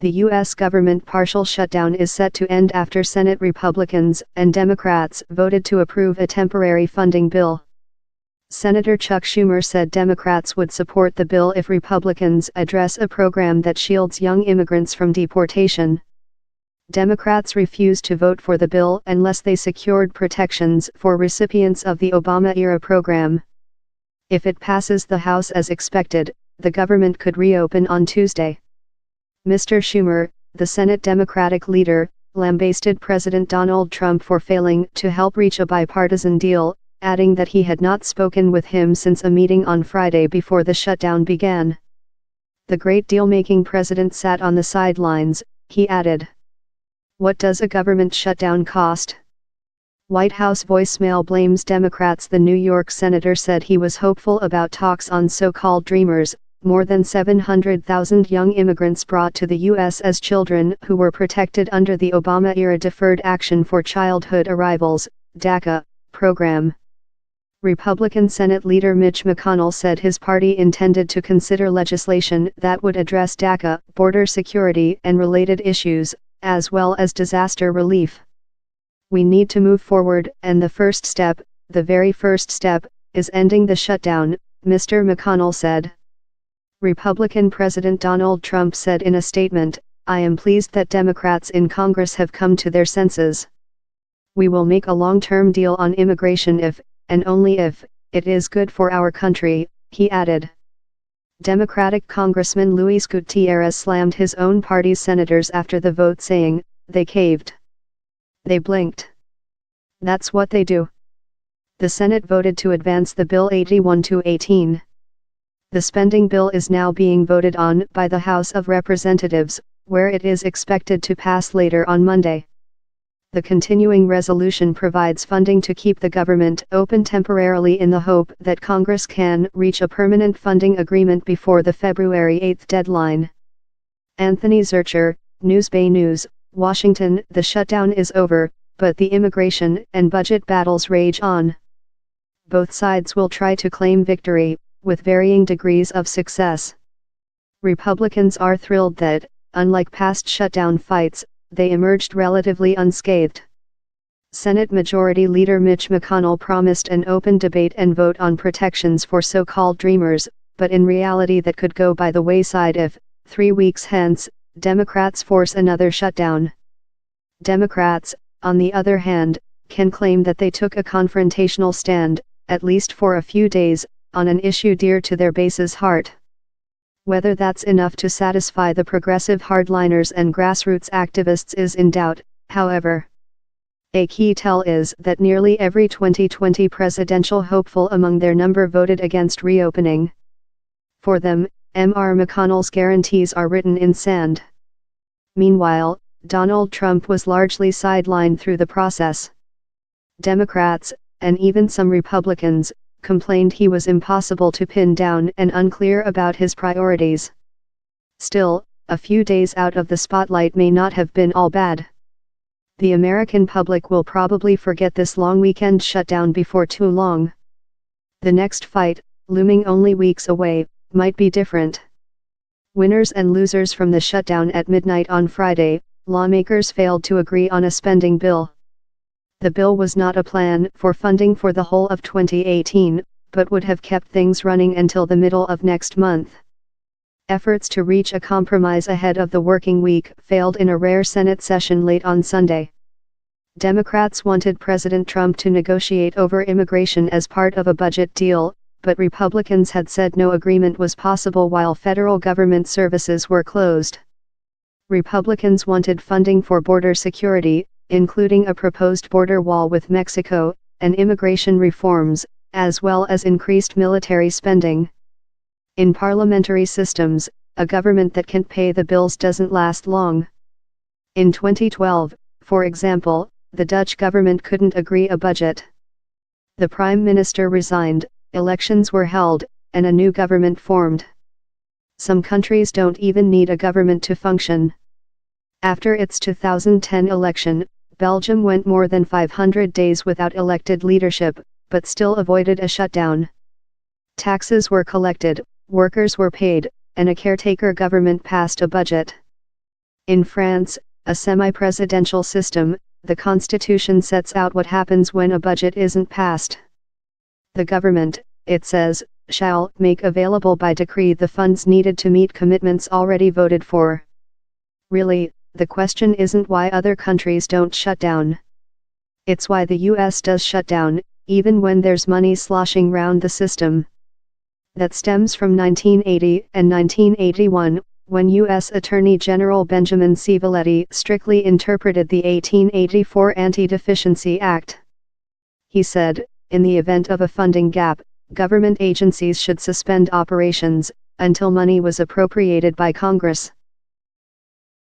The U.S. government partial shutdown is set to end after Senate Republicans and Democrats voted to approve a temporary funding bill. Senator Chuck Schumer said Democrats would support the bill if Republicans address a program that shields young immigrants from deportation. Democrats refused to vote for the bill unless they secured protections for recipients of the Obama-era program. If it passes the House as expected, the government could reopen on Tuesday. Mr. Schumer, the Senate Democratic leader, lambasted President Donald Trump for failing to help reach a bipartisan deal, adding that he had not spoken with him since a meeting on Friday before the shutdown began. "The great deal-making president sat on the sidelines," he added. "What does a government shutdown cost?" White House voicemail blames Democrats. The New York senator said he was hopeful about talks on so-called Dreamers, more than 700,000 young immigrants brought to the U.S. as children who were protected under the Obama-era Deferred Action for Childhood Arrivals, DACA, program. Republican Senate leader Mitch McConnell said his party intended to consider legislation that would address DACA, border security and related issues, as well as disaster relief. "We need to move forward, and the first step, the very first step, is ending the shutdown," Mr. McConnell said. Republican President Donald Trump said in a statement, "I am pleased that Democrats in Congress have come to their senses. We will make a long-term deal on immigration if, and only if, it is good for our country," he added. Democratic Congressman Luis Gutierrez slammed his own party's senators after the vote, saying, "They caved. They blinked. That's what they do." The Senate voted to advance the bill 81-18. The spending bill is now being voted on by the House of Representatives, where it is expected to pass later on Monday. The continuing resolution provides funding to keep the government open temporarily in the hope that Congress can reach a permanent funding agreement before the February 8 deadline. Anthony Zurcher, Newsbay News, Washington. The shutdown is over, but the immigration and budget battles rage on. Both sides will try to claim victory, with varying degrees of success. Republicans are thrilled that, unlike past shutdown fights, they emerged relatively unscathed. Senate Majority Leader Mitch McConnell promised an open debate and vote on protections for so-called Dreamers, but in reality that could go by the wayside if, 3 weeks hence, Democrats force another shutdown. Democrats, on the other hand, can claim that they took a confrontational stand, at least for a few days, on an issue dear to their base's heart. Whether that's enough to satisfy the progressive hardliners and grassroots activists is in doubt, however. A key tell is that nearly every 2020 presidential hopeful among their number voted against reopening. For them, Mr. McConnell's guarantees are written in sand. Meanwhile, Donald Trump was largely sidelined through the process. Democrats, and even some Republicans, complained he was impossible to pin down and unclear about his priorities. Still, a few days out of the spotlight may not have been all bad. The American public will probably forget this long weekend shutdown before too long. The next fight, looming only weeks away, might be different. Winners and losers from the shutdown at midnight on Friday, lawmakers failed to agree on a spending bill. The bill was not a plan for funding for the whole of 2018, but would have kept things running until the middle of next month. Efforts to reach a compromise ahead of the working week failed in a rare Senate session late on Sunday. Democrats wanted President Trump to negotiate over immigration as part of a budget deal, but Republicans had said no agreement was possible while federal government services were closed. Republicans wanted funding for border security, including a proposed border wall with Mexico, and immigration reforms, as well as increased military spending. In parliamentary systems, a government that can't pay the bills doesn't last long. In 2012, for example, the Dutch government couldn't agree a budget. The prime minister resigned, elections were held, and a new government formed. Some countries don't even need a government to function. After its 2010 election, Belgium went more than 500 days without elected leadership, but still avoided a shutdown. Taxes were collected, workers were paid, and a caretaker government passed a budget. In France, a semi-presidential system, the constitution sets out what happens when a budget isn't passed. The government, it says, shall make available by decree the funds needed to meet commitments already voted for. Really, the question isn't why other countries don't shut down. It's why the US does shut down, even when there's money sloshing round the system. That stems from 1980 and 1981, when U.S. Attorney General Benjamin Civiletti strictly interpreted the 1884 Anti-Deficiency Act. He said, in the event of a funding gap, government agencies should suspend operations, until money was appropriated by Congress.